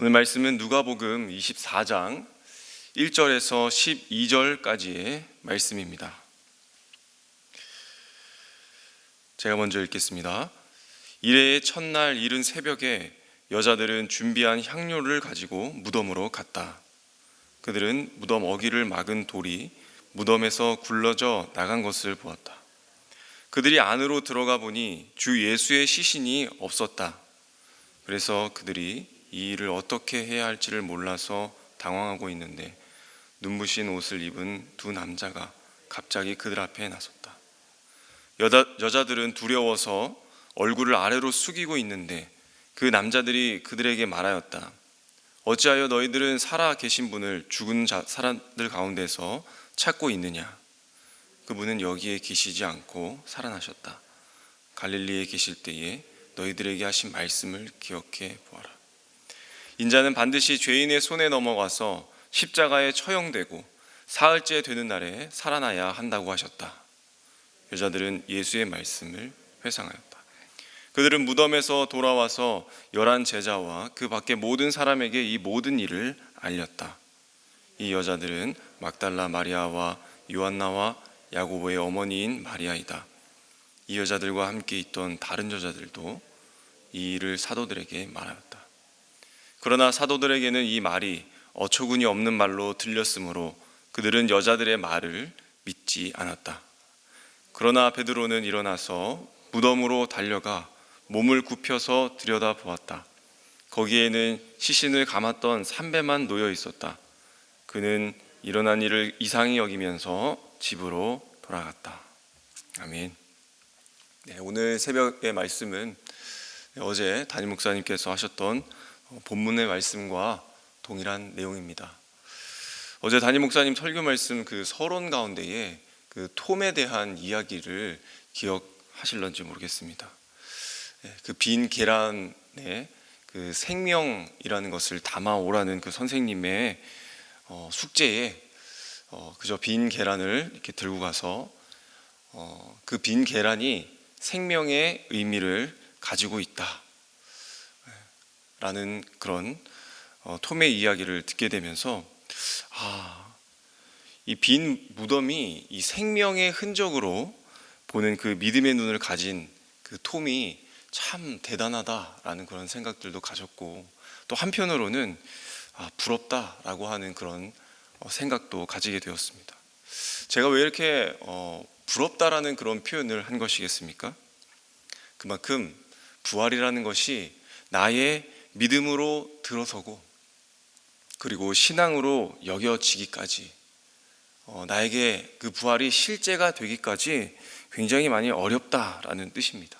오늘 말씀은 누가복음 24장 1절에서 12절까지의 말씀입니다. 제가 먼저 읽겠습니다. 이레의 첫날 이른 새벽에 여자들은 준비한 향료를 가지고 무덤으로 갔다. 그들은 무덤 어귀를 막은 돌이 무덤에서 굴러져 나간 것을 보았다. 그들이 안으로 들어가 보니 주 예수의 시신이 없었다. 그래서 그들이 이 일을 어떻게 해야 할지를 몰라서 당황하고 있는데 눈부신 옷을 입은 두 남자가 갑자기 그들 앞에 나섰다. 여자들은 두려워서 얼굴을 아래로 숙이고 있는데 그 남자들이 그들에게 말하였다. 어찌하여 너희들은 살아 계신 분을 죽은 사람들 가운데서 찾고 있느냐? 그분은 여기에 계시지 않고 살아나셨다. 갈릴리에 계실 때에 너희들에게 하신 말씀을 기억해 보아라. 인자는 반드시 죄인의 손에 넘어가서 십자가에 처형되고 사흘째 되는 날에 살아나야 한다고 하셨다. 여자들은 예수의 말씀을 회상하였다. 그들은 무덤에서 돌아와서 11 제자와 그 밖에 모든 사람에게 이 모든 일을 알렸다. 이 여자들은 막달라 마리아와 요한나와 야고보의 어머니인 마리아이다. 이 여자들과 함께 있던 다른 여자들도 이 일을 사도들에게 말하였다. 그러나 사도들에게는 이 말이 어처구니 없는 말로 들렸으므로 그들은 여자들의 말을 믿지 않았다. 그러나 베드로는 일어나서 무덤으로 달려가 몸을 굽혀서 들여다보았다. 거기에는 시신을 감았던 삼배만 놓여 있었다. 그는 일어난 일을 이상히 여기면서 집으로 돌아갔다. 아멘. 오늘 새벽의 말씀은 어제 담임 목사님께서 하셨던 본문의 말씀과 동일한 내용입니다. 어제 담임 목사님 설교 말씀 그 서론 가운데에 그 톰에 대한 이야기를 기억하실런지 모르겠습니다. 그 빈 계란에 그 생명이라는 것을 담아오라는 그 선생님의 숙제에 그저 빈 계란을 이렇게 들고 가서 그 빈 계란이 생명의 의미를 가지고 있다 라는 그런 톰의 이야기를 듣게 되면서 이 빈 무덤이 이 생명의 흔적으로 보는 그 믿음의 눈을 가진 그 톰이 참 대단하다라는 그런 생각들도 가졌고, 또 한편으로는 부럽다라고 하는 그런 생각도 가지게 되었습니다. 제가 왜 이렇게 부럽다라는 그런 표현을 한 것이겠습니까? 그만큼 부활이라는 것이 나의 믿음으로 들어서고 그리고 신앙으로 여겨지기까지 나에게 그 부활이 실제가 되기까지 굉장히 많이 어렵다라는 뜻입니다.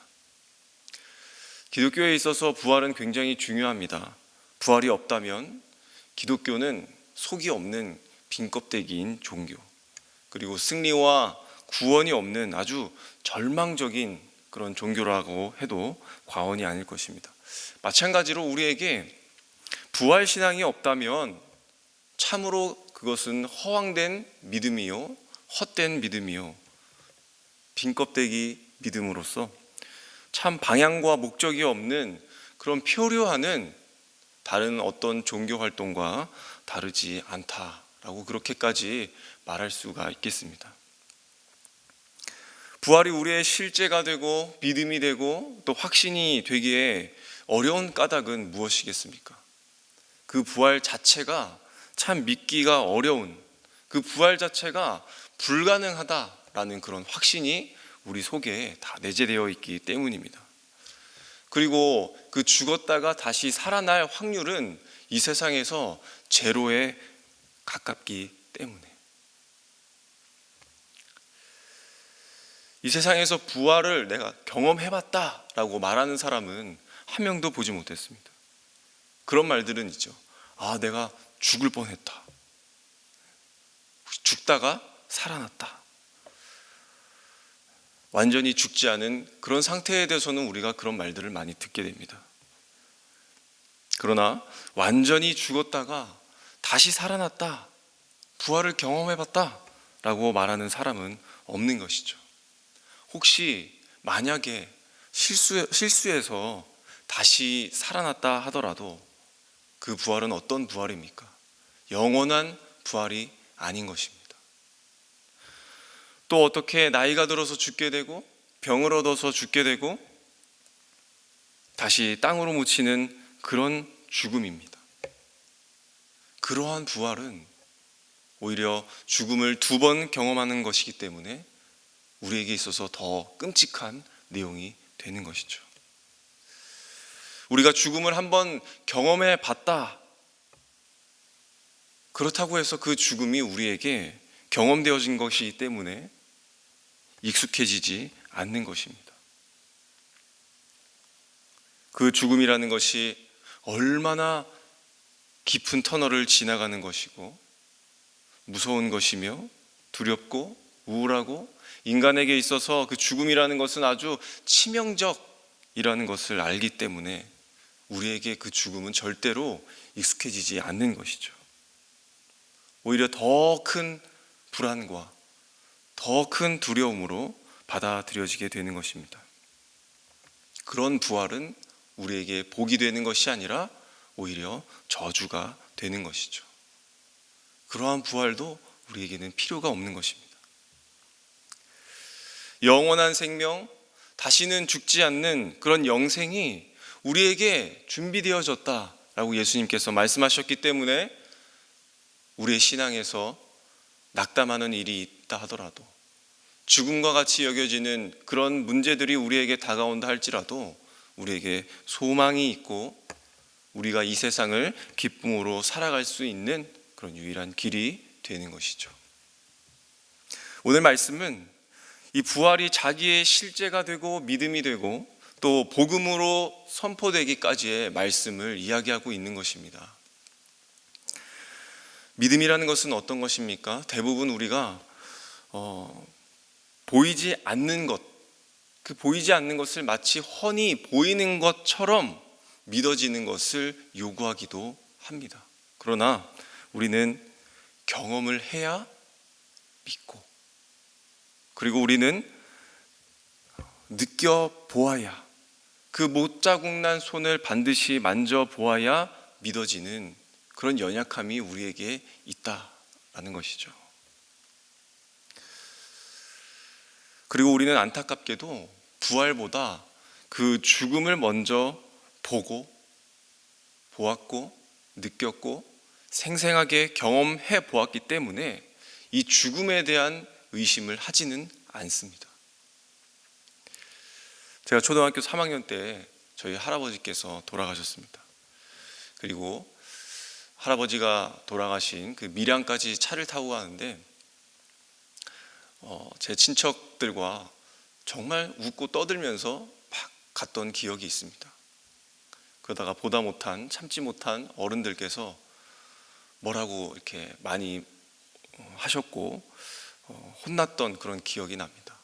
기독교에 있어서 부활은 굉장히 중요합니다. 부활이 없다면 기독교는 속이 없는 빈 껍데기인 종교, 그리고 승리와 구원이 없는 아주 절망적인 그런 종교라고 해도 과언이 아닐 것입니다. 마찬가지로 우리에게 부활신앙이 없다면 참으로 그것은 허황된 믿음이요, 헛된 믿음이요, 빈껍데기 믿음으로서 참 방향과 목적이 없는 그런 표류하는 다른 어떤 종교 활동과 다르지 않다라고 그렇게까지 말할 수가 있겠습니다. 부활이 우리의 실제가 되고 믿음이 되고 또 확신이 되기에 어려운 까닭은 무엇이겠습니까? 그 부활 자체가 참 믿기가 어려운, 그 부활 자체가 불가능하다라는 그런 확신이 우리 속에 다 내재되어 있기 때문입니다. 그리고 그 죽었다가 다시 살아날 확률은 이 세상에서 제로에 가깝기 때문에, 이 세상에서 부활을 내가 경험해봤다라고 말하는 사람은 한 명도 보지 못했습니다. 그런 말들은 있죠. 내가 죽을 뻔했다, 죽다가 살아났다. 완전히 죽지 않은 그런 상태에 대해서는 우리가 그런 말들을 많이 듣게 됩니다. 그러나 완전히 죽었다가 다시 살아났다, 부활을 경험해봤다 라고 말하는 사람은 없는 것이죠. 혹시 만약에 실수해서 다시 살아났다 하더라도 그 부활은 어떤 부활입니까? 영원한 부활이 아닌 것입니다. 또 어떻게 나이가 들어서 죽게 되고 병을 얻어서 죽게 되고 다시 땅으로 묻히는 그런 죽음입니다. 그러한 부활은 오히려 죽음을 2번 경험하는 것이기 때문에 우리에게 있어서 더 끔찍한 내용이 되는 것이죠. 우리가 죽음을 한번 경험해 봤다, 그렇다고 해서 그 죽음이 우리에게 경험되어진 것이기 때문에 익숙해지지 않는 것입니다. 그 죽음이라는 것이 얼마나 깊은 터널을 지나가는 것이고 무서운 것이며 두렵고 우울하고 인간에게 있어서 그 죽음이라는 것은 아주 치명적이라는 것을 알기 때문에 우리에게 그 죽음은 절대로 익숙해지지 않는 것이죠. 오히려 더 큰 불안과 더 큰 두려움으로 받아들여지게 되는 것입니다. 그런 부활은 우리에게 복이 되는 것이 아니라 오히려 저주가 되는 것이죠. 그러한 부활도 우리에게는 필요가 없는 것입니다. 영원한 생명, 다시는 죽지 않는 그런 영생이 우리에게 준비되어졌다라고 예수님께서 말씀하셨기 때문에 우리의 신앙에서 낙담하는 일이 있다 하더라도, 죽음과 같이 여겨지는 그런 문제들이 우리에게 다가온다 할지라도 우리에게 소망이 있고 우리가 이 세상을 기쁨으로 살아갈 수 있는 그런 유일한 길이 되는 것이죠. 오늘 말씀은 이 부활이 자기의 실제가 되고 믿음이 되고 또 복음으로 선포되기까지의 말씀을 이야기하고 있는 것입니다. 믿음이라는 것은 어떤 것입니까? 대부분 우리가 보이지 않는 것, 그 보이지 않는 것을 마치 훤히 보이는 것처럼 믿어지는 것을 요구하기도 합니다. 그러나 우리는 경험을 해야 믿고, 그리고 우리는 느껴보아야, 그 못자국난 손을 반드시 만져보아야 믿어지는 그런 연약함이 우리에게 있다라는 것이죠. 그리고 우리는 안타깝게도 부활보다 그 죽음을 먼저 보았고 느꼈고 생생하게 경험해 보았기 때문에 이 죽음에 대한 의심을 하지는 않습니다. 제가 초등학교 3학년 때 저희 할아버지께서 돌아가셨습니다. 그리고 할아버지가 돌아가신 그 밀양까지 차를 타고 가는데 제 친척들과 정말 웃고 떠들면서 막 갔던 기억이 있습니다. 그러다가 참지 못한 어른들께서 뭐라고 이렇게 많이 하셨고 혼났던 그런 기억이 납니다.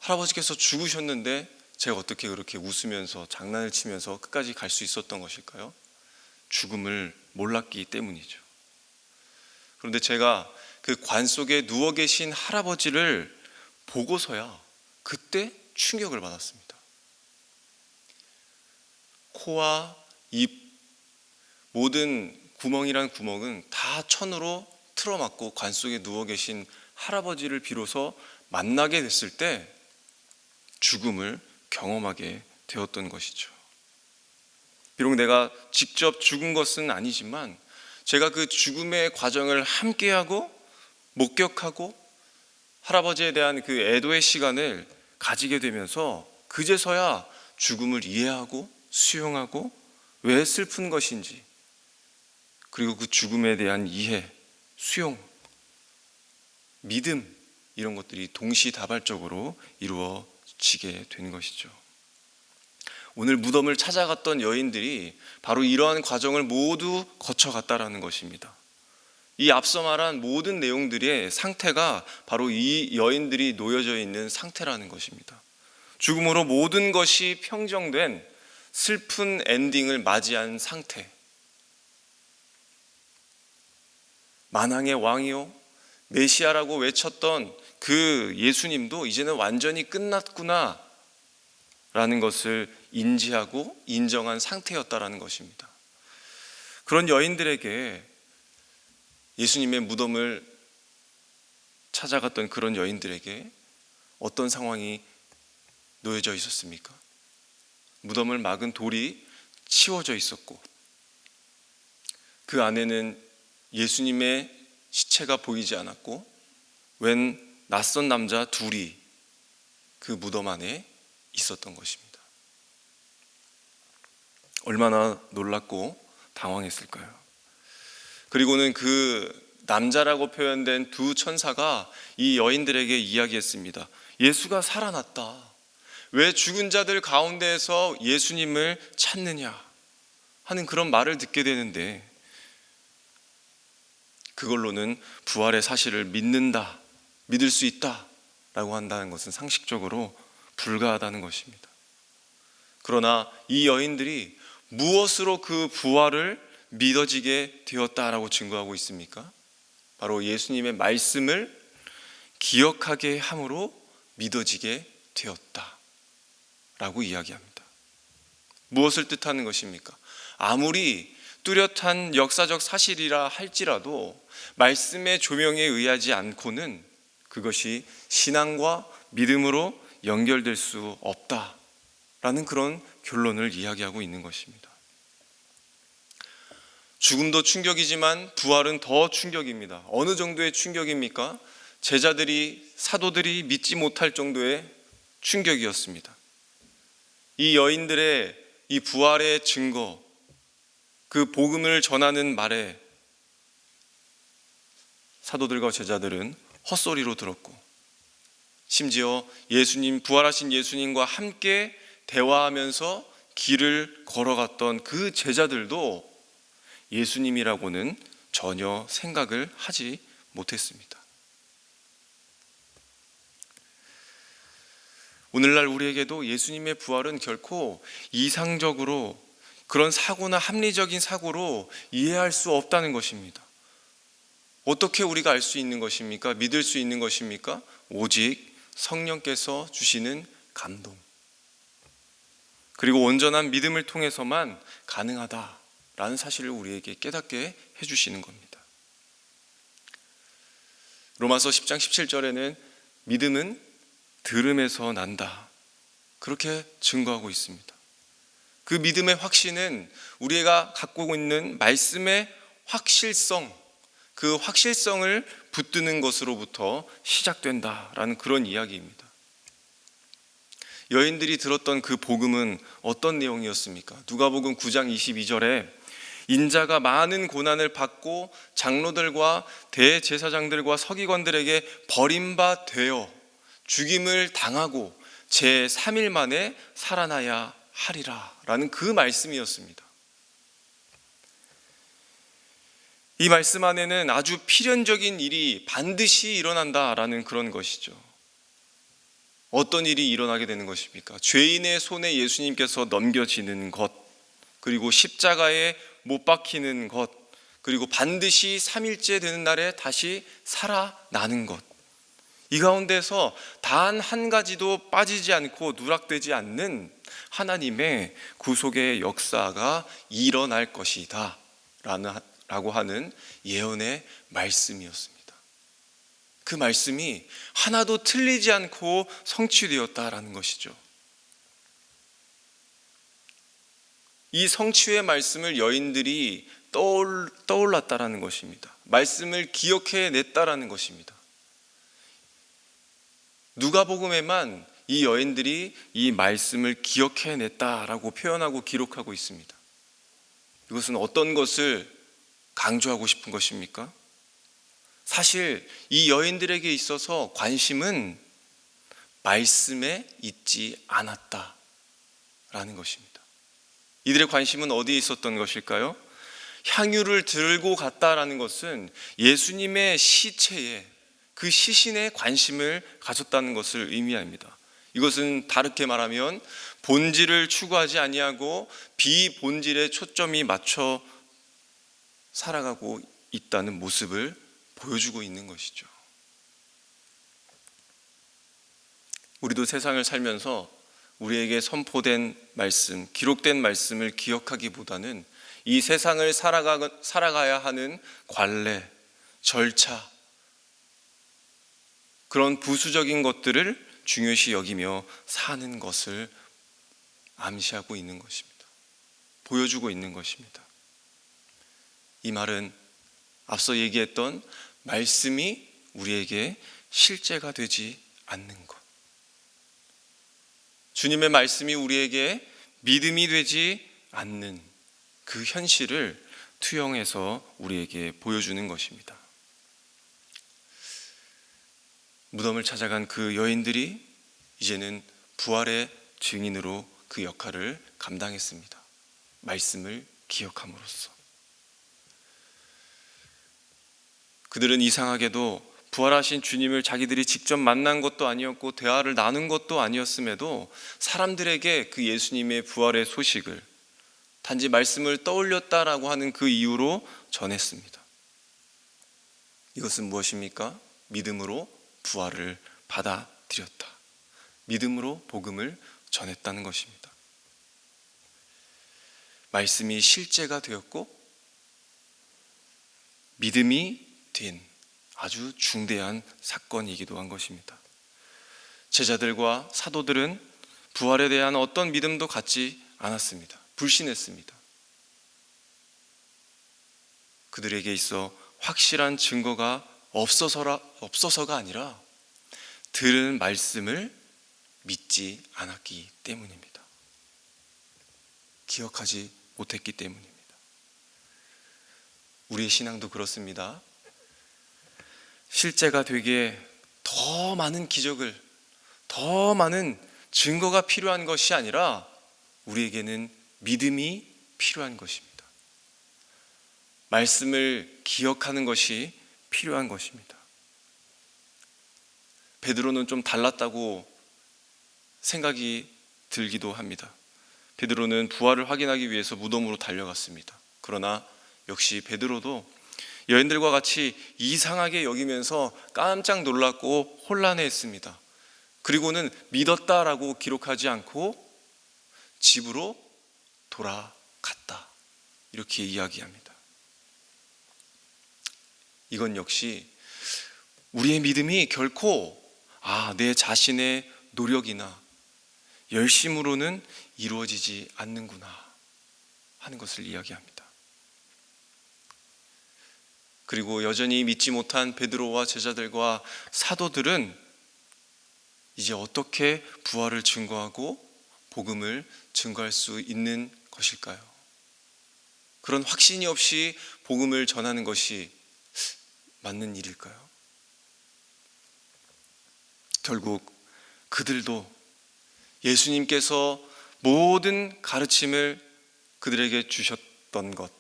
할아버지께서 죽으셨는데 제가 어떻게 그렇게 웃으면서 장난을 치면서 끝까지 갈 수 있었던 것일까요? 죽음을 몰랐기 때문이죠. 그런데 제가 그 관 속에 누워 계신 할아버지를 보고서야 그때 충격을 받았습니다. 코와 입, 모든 구멍이란 구멍은 다 천으로 틀어막고 관 속에 누워 계신 할아버지를 비로소 만나게 됐을 때 죽음을 경험하게 되었던 것이죠. 비록 내가 직접 죽은 것은 아니지만 제가 그 죽음의 과정을 함께하고 목격하고 할아버지에 대한 그 애도의 시간을 가지게 되면서 그제서야 죽음을 이해하고 수용하고 왜 슬픈 것인지, 그리고 그 죽음에 대한 이해, 수용, 믿음, 이런 것들이 동시다발적으로 이루어지게 된 것이죠. 오늘 무덤을 찾아갔던 여인들이 바로 이러한 과정을 모두 거쳐갔다라는 것입니다. 이 앞서 말한 모든 내용들의 상태가 바로 이 여인들이 놓여져 있는 상태라는 것입니다. 죽음으로 모든 것이 평정된 슬픈 엔딩을 맞이한 상태. 만왕의 왕이요 메시아라고 외쳤던 그 예수님도 이제는 완전히 끝났구나 라는 것을 인지하고 인정한 상태였다라는 것입니다. 그런 여인들에게, 예수님의 무덤을 찾아갔던 그런 여인들에게 어떤 상황이 놓여져 있었습니까? 무덤을 막은 돌이 치워져 있었고, 그 안에는 예수님의 시체가 보이지 않았고, 웬 낯선 남자 둘이 그 무덤 안에 있었던 것입니다. 얼마나 놀랍고 당황했을까요? 그리고는 그 남자라고 표현된 두 천사가 이 여인들에게 이야기했습니다. 예수가 살아났다. 왜 죽은 자들 가운데에서 예수님을 찾느냐 하는 그런 말을 듣게 되는데, 그걸로는 부활의 사실을 믿을 수 있다 라고 한다는 것은 상식적으로 불가하다는 것입니다. 그러나 이 여인들이 무엇으로 그 부활을 믿어지게 되었다라고 증거하고 있습니까? 바로 예수님의 말씀을 기억하게 함으로 믿어지게 되었다라고 이야기합니다. 무엇을 뜻하는 것입니까? 아무리 뚜렷한 역사적 사실이라 할지라도 말씀의 조명에 의하지 않고는 그것이 신앙과 믿음으로 연결될 수 없다라는 그런 결론을 이야기하고 있는 것입니다. 죽음도 충격이지만 부활은 더 충격입니다. 어느 정도의 충격입니까? 제자들이, 사도들이 믿지 못할 정도의 충격이었습니다. 이 여인들의 이 부활의 증거, 그 복음을 전하는 말에 사도들과 제자들은 헛소리로 들었고, 심지어 부활하신 예수님과 함께 대화하면서 길을 걸어갔던 그 제자들도 예수님이라고는 전혀 생각을 하지 못했습니다. 오늘날 우리에게도 예수님의 부활은 결코 이상적으로, 그런 사고나 합리적인 사고로 이해할 수 없다는 것입니다. 어떻게 우리가 알 수 있는 것입니까? 믿을 수 있는 것입니까? 오직 성령께서 주시는 감동, 그리고 온전한 믿음을 통해서만 가능하다라는 사실을 우리에게 깨닫게 해주시는 겁니다. 로마서 10장 17절에는 믿음은 들음에서 난다, 그렇게 증거하고 있습니다. 그 믿음의 확신은 우리가 갖고 있는 말씀의 확실성, 그 확실성을 붙드는 것으로부터 시작된다라는 그런 이야기입니다. 여인들이 들었던 그 복음은 어떤 내용이었습니까? 누가복음 9장 22절에 인자가 많은 고난을 받고 장로들과 대제사장들과 서기관들에게 버림바 되어 죽임을 당하고 제3일 만에 살아나야 하리라 라는 그 말씀이었습니다. 이 말씀 안에는 아주 필연적인 일이 반드시 일어난다라는 그런 것이죠. 어떤 일이 일어나게 되는 것입니까? 죄인의 손에 예수님께서 넘겨지는 것, 그리고 십자가에 못 박히는 것, 그리고 반드시 3일째 되는 날에 다시 살아나는 것, 이 가운데서 단 한 가지도 빠지지 않고 누락되지 않는 하나님의 구속의 역사가 일어날 것이다 라고 하는 예언의 말씀이었습니다. 그 말씀이 하나도 틀리지 않고 성취되었다라는 것이죠. 이 성취의 말씀을 여인들이 떠올랐다라는 것입니다. 말씀을 기억해냈다라는 것입니다. 누가복음에만 이 여인들이 이 말씀을 기억해냈다라고 표현하고 기록하고 있습니다. 이것은 어떤 것을 강조하고 싶은 것입니까? 사실 이 여인들에게 있어서 관심은 말씀에 있지 않았다라는 것입니다. 이들의 관심은 어디에 있었던 것일까요? 향유를 들고 갔다라는 것은 예수님의 시체에, 그 시신에 관심을 가졌다는 것을 의미합니다. 이것은 다르게 말하면 본질을 추구하지 아니하고 비본질에 초점이 맞춰 살아가고 있다는 모습을 보여주고 있는 것이죠. 우리도 세상을 살면서 우리에게 선포된 말씀, 기록된 말씀을 기억하기보다는 이 세상을 살아가야 하는 관례, 절차, 그런 부수적인 것들을 중요시 여기며 사는 것을 암시하고 있는 것입니다. 보여주고 있는 것입니다. 이 말은 앞서 얘기했던 말씀이 우리에게 실제가 되지 않는 것, 주님의 말씀이 우리에게 믿음이 되지 않는 그 현실을 투영해서 우리에게 보여주는 것입니다. 무덤을 찾아간 그 여인들이 이제는 부활의 증인으로 그 역할을 감당했습니다. 말씀을 기억함으로써. 그들은 이상하게도 부활하신 주님을 자기들이 직접 만난 것도 아니었고 대화를 나눈 것도 아니었음에도 사람들에게 그 예수님의 부활의 소식을 단지 말씀을 떠올렸다라고 하는 그 이유로 전했습니다. 이것은 무엇입니까? 믿음으로 부활을 받아들였다. 믿음으로 복음을 전했다는 것입니다. 말씀이 실제가 되었고 믿음이 된 아주 중대한 사건이기도 한 것입니다. 제자들과 사도들은 부활에 대한 어떤 믿음도 갖지 않았습니다. 불신했습니다. 그들에게 있어 확실한 증거가 없어서가 아니라 들은 말씀을 믿지 않았기 때문입니다. 기억하지 못했기 때문입니다. 우리의 신앙도 그렇습니다. 실제가 되기에 더 많은 기적을, 더 많은 증거가 필요한 것이 아니라 우리에게는 믿음이 필요한 것입니다. 말씀을 기억하는 것이 필요한 것입니다. 베드로는 좀 달랐다고 생각이 들기도 합니다. 베드로는 부활을 확인하기 위해서 무덤으로 달려갔습니다. 그러나 역시 베드로도 여인들과 같이 이상하게 여기면서 깜짝 놀랐고 혼란해했습니다. 그리고는 믿었다라고 기록하지 않고 집으로 돌아갔다, 이렇게 이야기합니다. 이건 역시 우리의 믿음이 결코 내 자신의 노력이나 열심으로는 이루어지지 않는구나 하는 것을 이야기합니다. 그리고 여전히 믿지 못한 베드로와 제자들과 사도들은 이제 어떻게 부활을 증거하고 복음을 증거할 수 있는 것일까요? 그런 확신이 없이 복음을 전하는 것이 맞는 일일까요? 결국 그들도 예수님께서 모든 가르침을 그들에게 주셨던 것,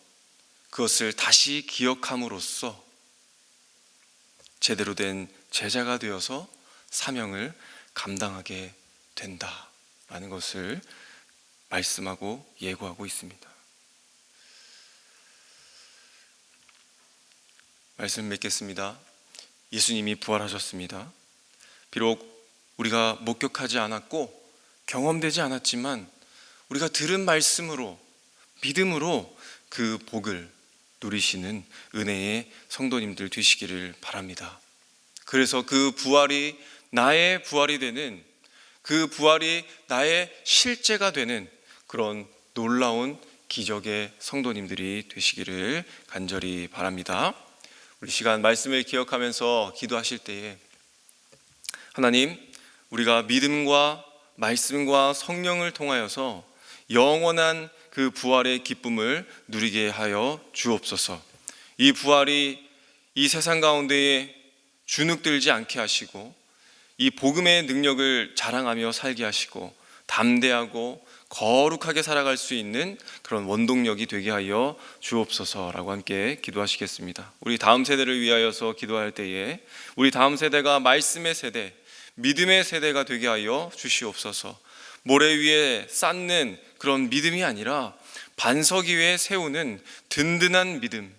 그것을 다시 기억함으로써 제대로 된 제자가 되어서 사명을 감당하게 된다라는 것을 말씀하고 예고하고 있습니다. 말씀 맺겠습니다. 예수님이 부활하셨습니다. 비록 우리가 목격하지 않았고 경험되지 않았지만 우리가 들은 말씀으로, 믿음으로 그 복을 누리시는 은혜의 성도님들 되시기를 바랍니다. 그래서 그 부활이 나의 부활이 되는, 그 부활이 나의 실제가 되는 그런 놀라운 기적의 성도님들이 되시기를 간절히 바랍니다. 우리 시간 말씀을 기억하면서 기도하실 때에 하나님, 우리가 믿음과 말씀과 성령을 통하여서 영원한 그 부활의 기쁨을 누리게 하여 주옵소서. 이 부활이 이 세상 가운데에 주눅들지 않게 하시고 이 복음의 능력을 자랑하며 살게 하시고 담대하고 거룩하게 살아갈 수 있는 그런 원동력이 되게 하여 주옵소서라고 함께 기도하시겠습니다. 우리 다음 세대를 위하여서 기도할 때에 우리 다음 세대가 말씀의 세대, 믿음의 세대가 되게 하여 주시옵소서. 모래 위에 쌓는 그런 믿음이 아니라 반석 위에 세우는 든든한 믿음,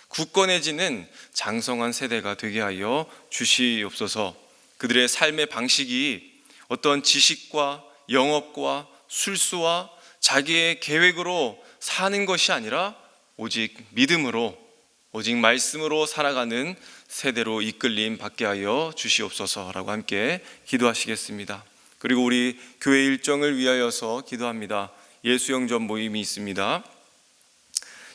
굳건해지는 장성한 세대가 되게 하여 주시옵소서. 그들의 삶의 방식이 어떤 지식과 영업과 술수와 자기의 계획으로 사는 것이 아니라 오직 믿음으로, 오직 말씀으로 살아가는 세대로 이끌림 받게 하여 주시옵소서라고 함께 기도하시겠습니다. 그리고 우리 교회 일정을 위하여서 기도합니다. 예수영전 모임이 있습니다.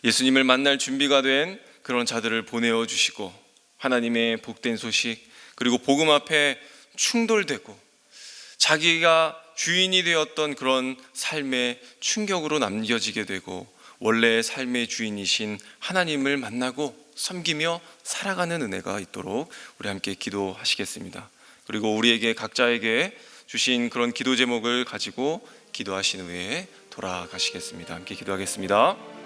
예수님을 만날 준비가 된 그런 자들을 보내어 주시고 하나님의 복된 소식, 그리고 복음 앞에 충돌되고 자기가 주인이 되었던 그런 삶의 충격으로 남겨지게 되고 원래의 삶의 주인이신 하나님을 만나고 섬기며 살아가는 은혜가 있도록 우리 함께 기도하시겠습니다. 그리고 우리에게 각자에게 주신 그런 기도 제목을 가지고 기도하신 후에 돌아가시겠습니다. 함께 기도하겠습니다.